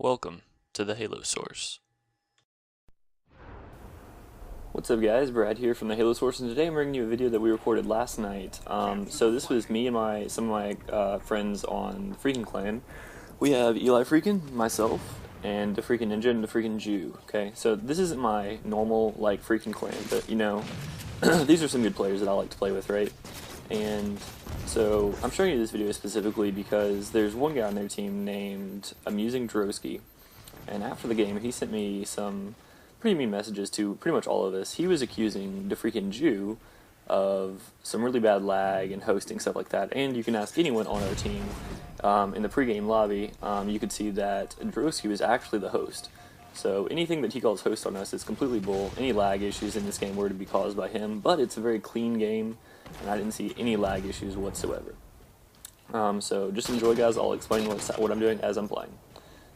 Welcome to the Halo Source. What's up guys, Brad here from the Halo Source, and today I'm bringing you a video that we recorded last night. So this was me and some of my friends on the Freakin clan. We have Eli Freakin, myself, and the Freakin Ninja and the Freakin Jew. Okay, so this isn't my normal like Freakin clan, but you know, these are some good players that I like to play with, right? And so I'm showing you this video specifically because there's one guy on their team named AmusingDroski, and after the game he sent me some pretty mean messages to pretty much all of us. He was accusing the Freakin Jew of some really bad lag and hosting, stuff like that. And you can ask anyone on our team in the pregame lobby. You could see that Droski was actually the host. So anything that he calls host on us is completely bull. Any lag issues in this game were to be caused by him, but it's a very clean game, and I didn't see any lag issues whatsoever. So just enjoy, guys. I'll explain what I'm doing as I'm playing.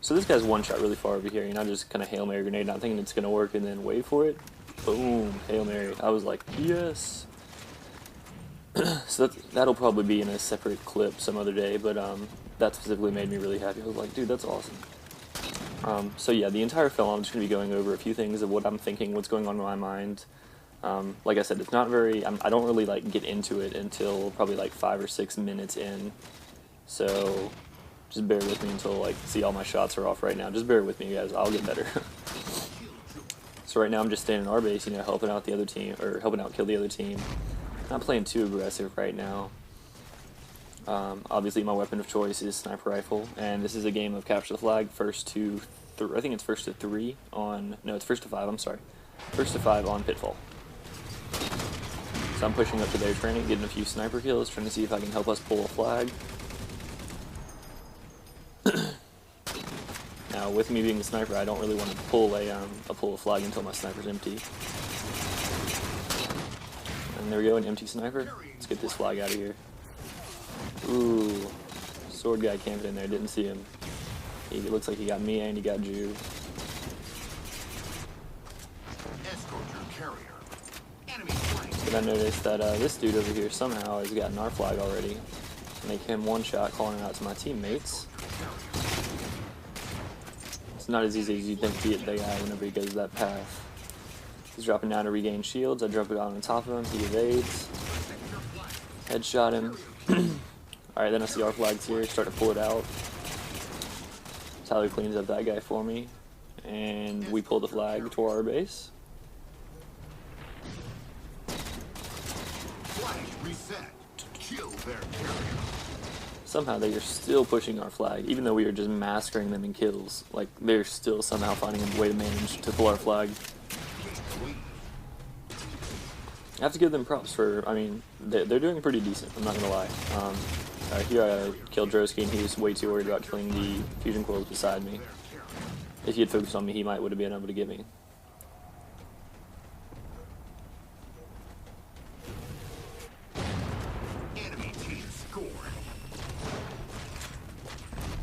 So this guy's one shot really far over here, and I just kind of Hail Mary grenade, not thinking it's going to work, and then wait for it. Boom, Hail Mary. I was like, yes. So that'll probably be in a separate clip some other day, but that specifically made me really happy. I was like, dude, that's awesome. So yeah, the entire film I'm just going to be going over a few things of what I'm thinking, what's going on in my mind. Like I said, it's not very, I don't really like get into it until probably like 5 or 6 minutes in. So just bear with me until like see all my shots are off right now. Just bear with me, guys. I'll get better. So right now I'm just staying in our base, you know, helping out the other team, or helping out kill the other team. Not playing too aggressive right now. Obviously my weapon of choice is sniper rifle, and this is a game of capture the flag. I think it's first to 3 on, no, it's first to 5, I'm sorry. First to 5 on Pitfall. So I'm pushing up to their training, getting a few sniper kills, trying to see if I can help us pull a flag. Now, with me being a sniper, I don't really want to pull a flag until my sniper's empty. And there we go, an empty sniper. Let's get this flag out of here. Ooh, sword guy camping in there, didn't see him. He looks like he got me and he got Jew. But I noticed that this dude over here somehow has gotten our flag already. Make him one shot, calling it out to my teammates. It's not as easy as you'd think to get the guy whenever he goes that path. He's dropping down to regain shields. I drop it on top of him. He evades. Headshot him. Alright, then I see our flags here. Start to pull it out. Tyler cleans up that guy for me. And we pull the flag to our base. Somehow they are still pushing our flag, even though we are just massacring them in kills. Like, they're still somehow finding a way to manage to pull our flag. I have to give them props for, I mean, they're doing pretty decent, I'm not gonna lie. Here I killed Droski, and he was way too worried about killing the fusion coils beside me. If he had focused on me, he would have been able to get me.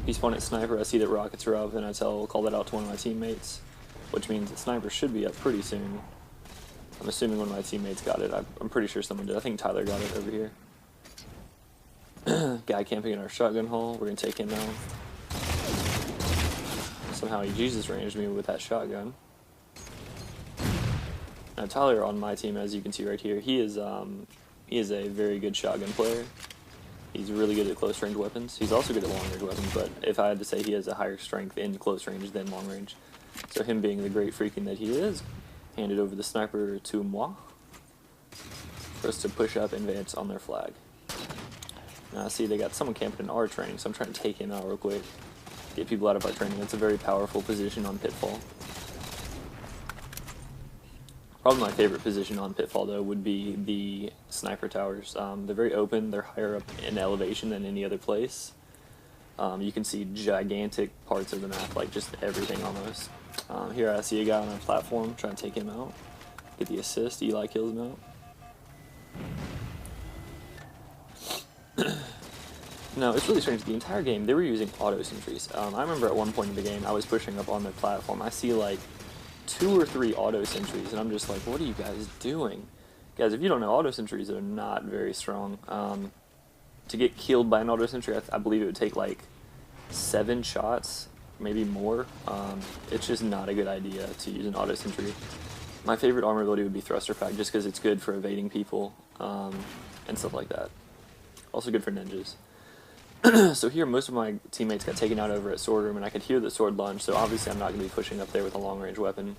He spawned at sniper. I see that rockets are up, and I call that out to one of my teammates, which means that sniper should be up pretty soon. I'm assuming one of my teammates got it. I'm pretty sure someone did. I think Tyler got it over here. Guy camping in our shotgun hole. We're gonna take him out. Somehow he Jesus ranged me with that shotgun. Now Tyler on my team, as you can see right here, he is a very good shotgun player. He's really good at close range weapons. He's also good at long range weapons, but if I had to say, he has a higher strength in close range than long range. So him being the great Freakin that he is, handed over the sniper to moi for us to push up and advance on their flag. Now I see they got someone camping in our training, so I'm trying to take him out real quick. Get people out of our training. That's a very powerful position on Pitfall. Probably my favorite position on Pitfall, though, would be the sniper towers. They're very open. They're higher up in elevation than any other place. You can see gigantic parts of the map, like just everything almost. Here I see a guy on a platform, trying to take him out. Get the assist. Eli kills him out. No, it's really strange. The entire game, they were using auto sentries. I remember at one point in the game, I was pushing up on their platform. I see like 2 or 3 auto sentries, and I'm just like, what are you guys doing? Guys, if you don't know, auto sentries are not very strong. To get killed by an auto sentry, I believe it would take like 7 shots maybe more. It's just not a good idea to use an auto sentry. My favorite armor ability would be Thruster Pack, just because it's good for evading people and stuff like that. Also good for ninjas. So here, most of my teammates got taken out over at Sword Room, and I could hear the sword lunge, so obviously I'm not going to be pushing up there with a long-range weapon.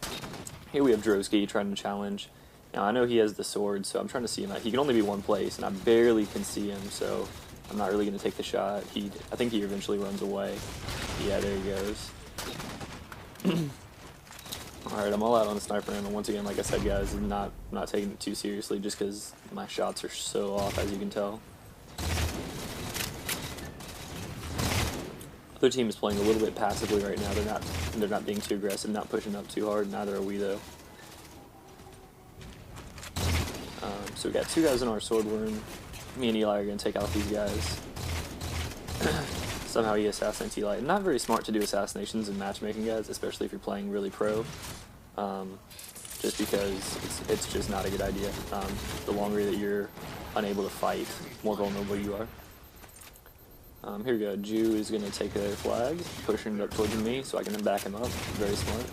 Here we have Droski trying to challenge. Now, I know he has the sword, so I'm trying to see him. He can only be one place, and I barely can see him, so I'm not really going to take the shot. I think he eventually runs away. Yeah, there he goes. Alright, I'm all out on sniper ammo. Once again, like I said, guys, I'm not taking it too seriously just because my shots are so off, as you can tell. Other team is playing a little bit passively right now. They're not being too aggressive, not pushing up too hard. Neither are we, though. So we got two guys in our sword room. Me and Eli are going to take out these guys. Somehow he assassinates Eli. Not very smart to do assassinations in matchmaking, guys, especially if you're playing really pro. Just because it's just not a good idea. The longer that you're unable to fight, the more vulnerable you are. Here we go. Jew is going to take their flag, pushing it up towards me so I can back him up. Very smart.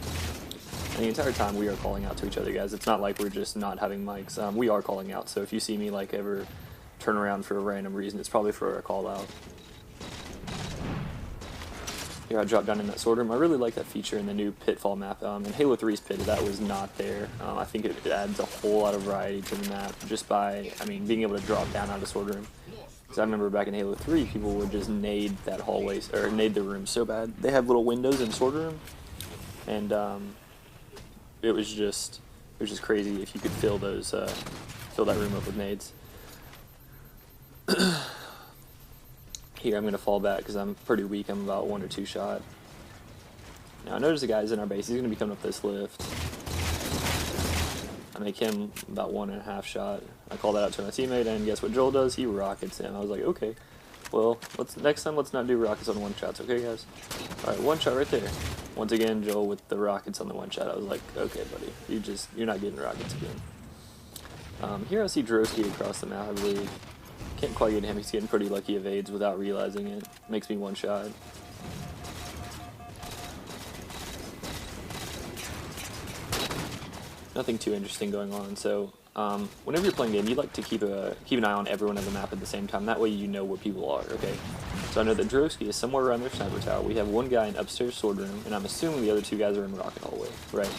And the entire time we are calling out to each other, guys. It's not like we're just not having mics. We are calling out, so if you see me like ever turn around for a random reason, it's probably for a call out. Here I dropped down in that sword room. I really like that feature in the new Pitfall map. In Halo 3's Pit, that was not there. I think it adds a whole lot of variety to the map just by, being able to drop down out of sword room. Because I remember back in Halo 3, people would just nade that hallway, or nade the room so bad. They had little windows in sword room, and it was just crazy if you could fill that room up with nades. Here, I'm going to fall back because I'm pretty weak. I'm about 1 or 2 shot. Now, I notice the guy's in our base. He's going to be coming up this lift. I make him about 1.5 shot. I call that out to my teammate, and guess what Joel does? He rockets him. I was like, okay, well, next time let's not do rockets on 1 shots, okay, guys? All right, 1 shot right there. Once again, Joel with the rockets on the 1 shot. I was like, okay, buddy, you're not getting rockets again. Here I see Droski across the map, I believe. Can't quite get him. He's getting pretty lucky evades without realizing it. Makes me 1 shot. Nothing too interesting going on. So whenever you're playing a game, you like to keep an eye on everyone on the map at the same time. That way you know where people are. Okay. So I know that Droski is somewhere around their sniper tower. We have 1 guy in upstairs sword room, and I'm assuming the other 2 guys are in rocket hallway. Right.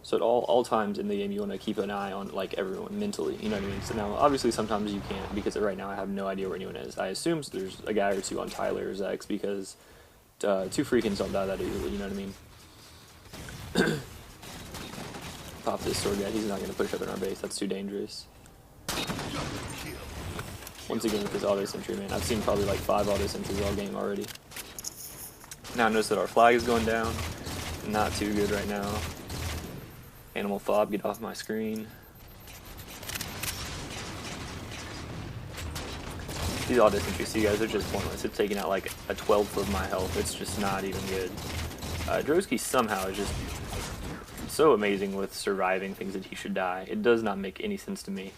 So at all times in the game, you want to keep an eye on like everyone mentally, you know what I mean? So now, obviously, sometimes you can't because right now I have no idea where anyone is. I assume there's a guy or 2 on Tyler or Zex because 2 Freakins don't die that easily, you know what I mean? Pop this sword guy. He's not going to push up in our base. That's too dangerous. Once again with this auto sentry, man. I've seen probably like 5 auto sentries all game already. Now notice that our flag is going down. Not too good right now. Animal fob, get off my screen. These auto sentries, you guys, are just pointless. It's taking out like a 12th of my health. It's just not even good. Droski somehow is just so amazing with surviving things that he should die. It does not make any sense to me.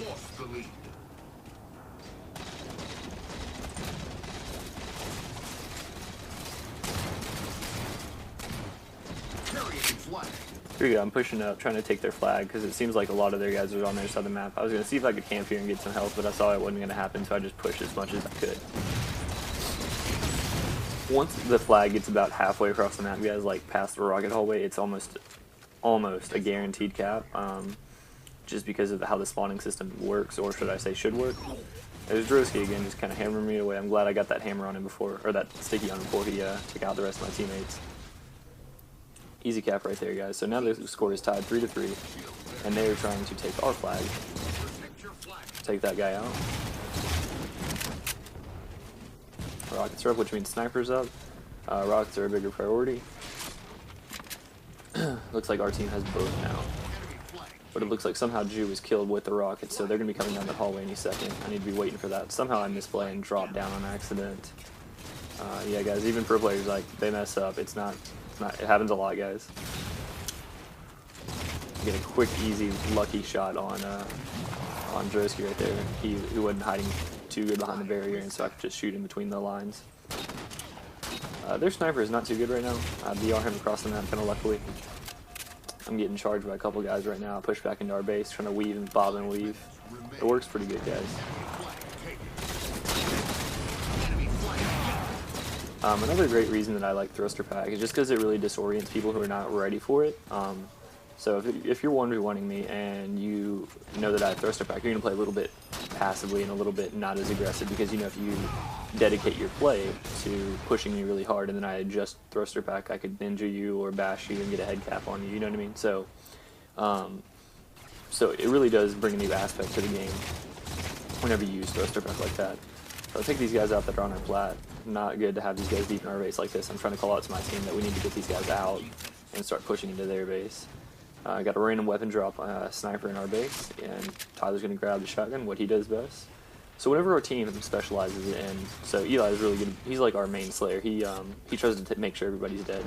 Lost the lead. Here we go, I'm pushing up, trying to take their flag, because it seems like a lot of their guys are on their side of the map. I was going to see if I could camp here and get some health, but I saw it wasn't going to happen, so I just pushed as much as I could. Once the flag gets about halfway across the map, guys, like past the rocket hallway, it's almost a guaranteed cap, just because of how the spawning system works, or should I say should work. There's Droski again, just kind of hammering me away. I'm glad I got that hammer on him before, or that sticky on him before he took out the rest of my teammates. Easy cap right there, guys. So now the score is tied 3-3, and they're trying to take our flag. Take that guy out. Rockets are up, which means snipers up. Rockets are a bigger priority. Looks like our team has both now. But it looks like somehow Jew was killed with the rockets, so they're going to be coming down that hallway any second. I need to be waiting for that. Somehow I misplay and drop down on accident. Yeah, guys, even pro players, like, they mess up. It happens a lot, guys. get a quick, easy, lucky shot on Droski right there. He wasn't hiding too good behind the barrier, and so I could just shoot in between the lines. Their sniper is not too good right now. I BR him across the map kind of luckily. I'm getting charged by a couple guys right now. I push back into our base, trying to weave and bob and weave. It works pretty good, guys. Another great reason that I like thruster pack is just because it really disorients people who are not ready for it. So if you're 1v1ing me and you know that I have thruster pack, you're going to play a little bit passively and a little bit not as aggressive, because you know if you dedicate your play to pushing me really hard and then I adjust thruster pack, I could ninja you or bash you and get a head cap on you, you know what I mean? So, so it really does bring a new aspect to the game whenever you use thruster pack like that. So I'll take these guys out that are on our plat. Not good to have these guys deep in our base like this. I'm trying to call out to my team that we need to get these guys out and start pushing into their base. I got a random weapon drop sniper in our base, and Tyler's going to grab the shotgun, what he does best. So whenever our team specializes in, so Eli is really good. He's like our main slayer. He tries to make sure everybody's dead.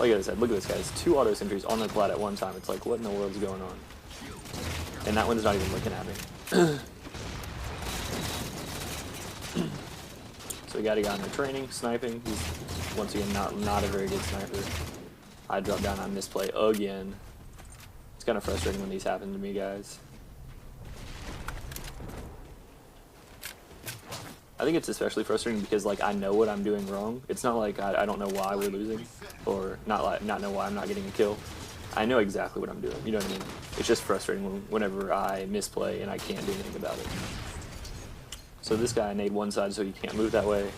Like I said, look at this, guys. 2 auto sentries on the plat at one time. It's like, what in the world's going on? And that one's not even looking at me. So we got a guy in the training, sniping. He's, once again, not a very good sniper. I drop down on misplay again. It's kind of frustrating when these happen to me, guys. I think it's especially frustrating because, like, I know what I'm doing wrong. It's not like I don't know why we're losing, or not know why I'm not getting a kill. I know exactly what I'm doing, you know what I mean? It's just frustrating whenever I misplay and I can't do anything about it. So this guy nade one side so he can't move that way,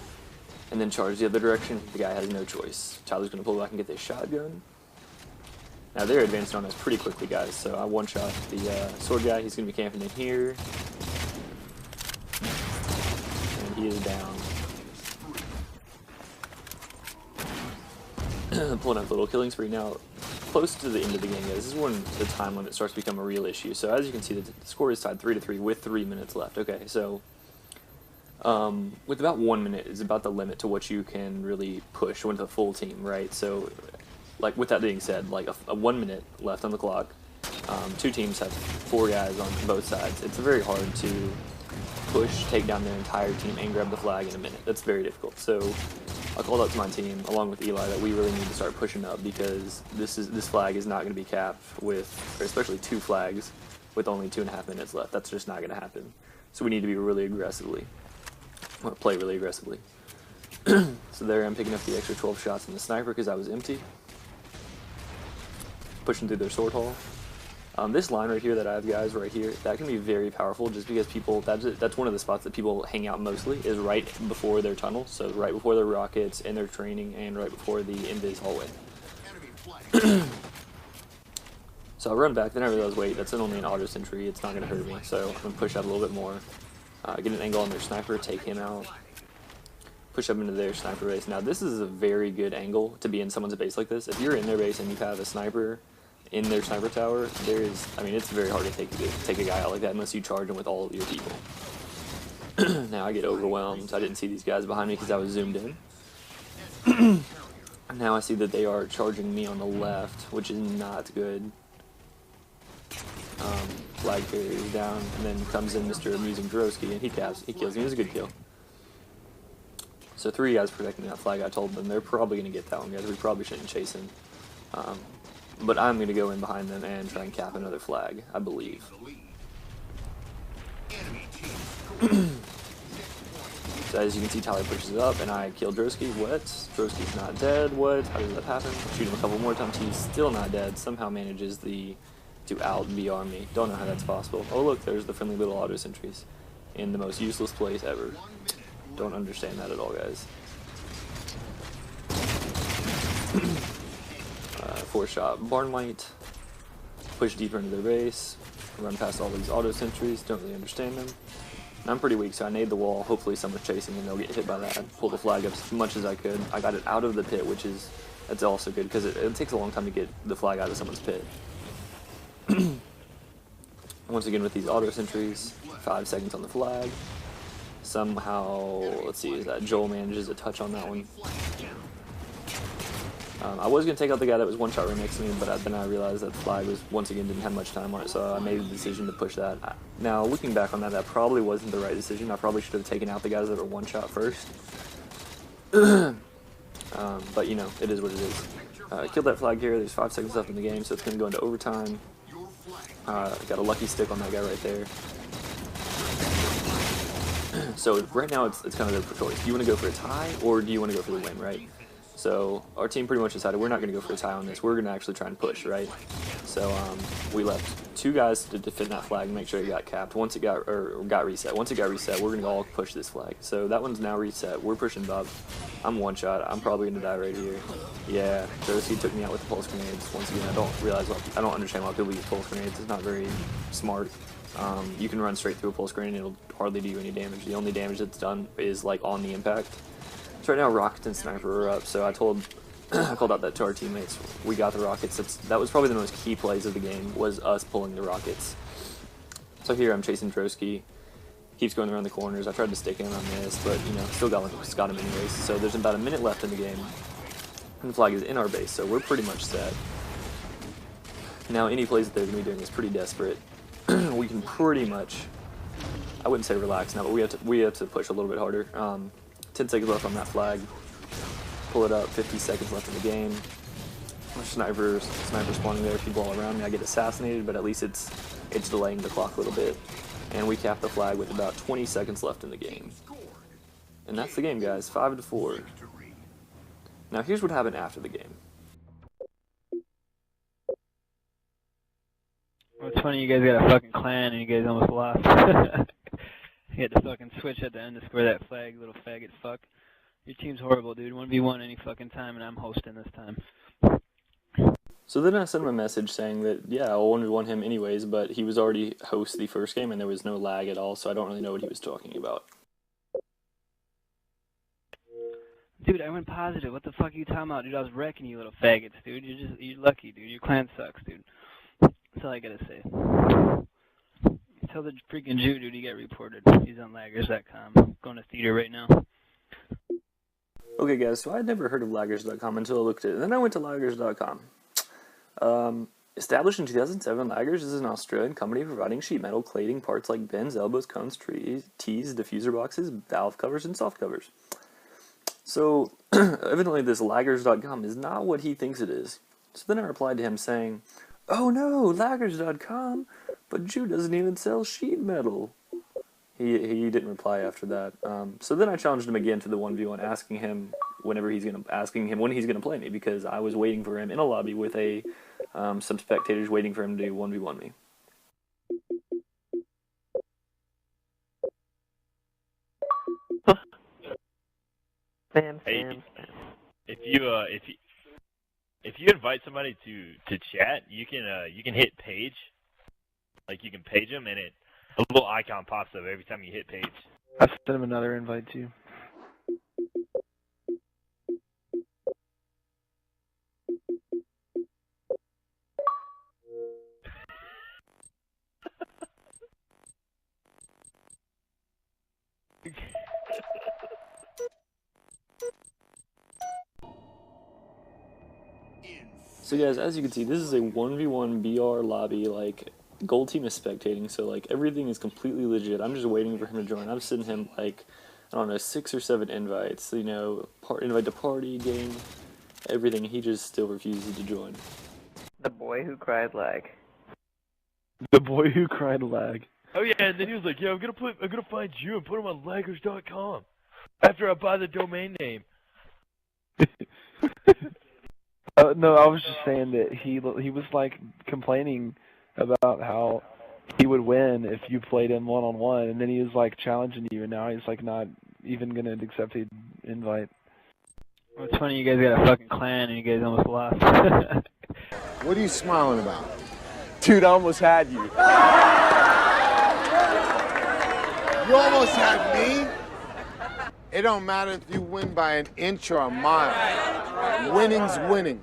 and then charge the other direction. The guy has no choice. Tyler's going to pull back and get this shotgun. Now they're advancing on us pretty quickly, guys, so I one-shot the sword guy. He's going to be camping in here. And he is down. Pulling up a little killing spree now. Close to the end of the game, guys. This is when the time limit starts to become a real issue. So as you can see, the score is tied 3-3 with 3 minutes left. Okay, so with about 1 minute is about the limit to what you can really push with a full team, right? So, like, with that being said, like a 1 minute left on the clock, 2 teams have 4 guys on both sides. It's very hard to push, take down their entire team, and grab the flag in a minute. That's very difficult. So I called out to my team, along with Eli, that we really need to start pushing up, because this flag is not going to be capped with, or especially 2 flags, with only 2.5 minutes left. That's just not going to happen. So we need to be really aggressively. Or play really aggressively. So there I'm picking up the extra 12 shots in the sniper because I was empty. Pushing through their sword hall. This line right here that I have, guys, right here, that can be very powerful just because people, that's one of the spots that people hang out mostly, is right before their tunnel. So right before their rockets and their training, and right before the invis hallway. So I run back, then I realize, wait, that's only an auto sentry, it's not going to hurt me. So I'm going to push out a little bit more. Get an angle on their sniper, take him out, push up into their sniper base. Now this is a very good angle to be in someone's base like this. If you're in their base and you have a sniper in their sniper tower, I mean, it's very hard to take a guy out like that unless you charge him with all of your people. Now I get overwhelmed. I didn't see these guys behind me because I was zoomed in. Now I see that they are charging me on the left, which is not good. Flag carrier is down, and then comes in Mr. AmusingDroski, and he kills me. It was a good kill. So 3 guys protecting that flag. I told them they're probably going to get that one, guys. We probably shouldn't chase him. But I'm going to go in behind them and try and cap another flag, I believe. So as you can see, Tyler pushes it up, and I kill Droski. What? Droski's not dead. What? How does that happen? Shoot him a couple more times. He's still not dead. Somehow manages to out-BR me. Don't know how that's possible. Oh look, there's the friendly little auto sentries in the most useless place ever. Don't understand that at all, guys. 4-shot barn light. Push deeper into their base. Run past all these auto sentries. Don't really understand them. And I'm pretty weak, so I nade the wall. Hopefully someone's chasing and they'll get hit by that. Pull the flag up as much as I could. I got it out of the pit, that's also good because it takes a long time to get the flag out of someone's pit. Once again with these auto sentries, 5 seconds on the flag. Somehow, let's see, is that Joel manages a touch on that one. I was going to take out the guy that was one shot right next to me, but then I realized that the flag was, once again, didn't have much time on it, so I made the decision to push that. Now, looking back on that, that probably wasn't the right decision. I probably should have taken out the guys that were one shot first. But, you know, it is what it is. Killed that flag here. There's 5 seconds left in the game, so it's going to go into overtime. Got a lucky stick on that guy right there. So right now it's kind of there for choice. Do you want to go for a tie, or do you want to go for the win, right? So our team pretty much decided we're not going to go for a tie on this. We're going to actually try and push, right? So we left 2 guys to defend that flag and make sure it got capped. Once it got reset. Once it got reset, we're going to all push this flag. So that one's now reset. We're pushing Bob. I'm one shot. I'm probably going to die right here. Yeah, Droski took me out with the pulse grenades. Once again, I don't understand why people use pulse grenades. It's not very smart. You can run straight through a pulse grenade and it'll hardly do you any damage. The only damage that's done is like on the impact. So right now rockets and sniper are up, so I called out that to our teammates. We got the rockets. That was probably the most key plays of the game, was us pulling the rockets. So here I'm chasing Droski. Keeps going around the corners. I tried to stick him, I missed, but you know, still got him anyways. So there's about a minute left in the game. And the flag is in our base, so we're pretty much set. Now any plays that they're going to be doing is pretty desperate. We can pretty much, I wouldn't say relax now, but we have to push a little bit harder. 10 seconds left on that flag. Pull it up, 50 seconds left in the game. Sniper spawning there, people all around me. I get assassinated, but at least it's delaying the clock a little bit. And we cap the flag with about 20 seconds left in the game. And that's the game, guys, 5-4. Now here's what happened after the game. Well, it's funny you guys got a fucking clan and you guys almost lost. You had to fucking switch at the end to square that flag, little faggot fuck. Your team's horrible, dude. 1v1 any fucking time, and I'm hosting this time. So then I sent him a message saying that, yeah, I'll 1v1 him anyways, but he was already host the first game and there was no lag at all, so I don't really know what he was talking about. Dude, I went positive. What the fuck are you talking about, dude? I was wrecking you little faggots, dude. You're lucky, dude. Your clan sucks, dude. That's all I gotta say. Tell the freaking Jew, dude, he got reported. He's on laggers.com. Going to theater right now. Okay, guys, so I'd never heard of laggers.com until I looked at it, and then I went to laggers.com. Established in 2007, Laggers is an Australian company providing sheet metal cladding parts like bends, elbows, cones, tees, diffuser boxes, valve covers, and soft covers. So, evidently this Laggers.com is not what he thinks it is. So then I replied to him saying, "Oh no, Laggers.com, but Jew doesn't even sell sheet metal." He didn't reply after that. So then I challenged him again to the 1v1, asking him when he's gonna play me, because I was waiting for him in a lobby with some spectators waiting for him to 1v1 me. Hey, if you invite somebody to chat, you can hit page, like you can page them, and a little icon pops up every time you hit page. I sent him another invite too. So guys, as you can see, this is a 1v1 BR lobby, like, gold team is spectating, so like everything is completely legit. I'm just waiting for him to join. I've sent him like, I don't know, 6 or 7 invites, you know, invite to party, game, everything. He just still refuses to join. The boy who cried lag. The boy who cried lag. Oh yeah, and then he was like, "Yeah, I'm gonna find you and put him on laggers.com after I buy the domain name." No, I was just saying that he was like complaining about how he would win if you played him one-on-one, and then he was like challenging you, and now he's like not even gonna accept the invite. Well, it's funny you guys got a fucking clan and you guys almost lost. What are you smiling about? Dude, I almost had you. You almost had me? It don't matter if you win by an inch or a mile. Winning's winning.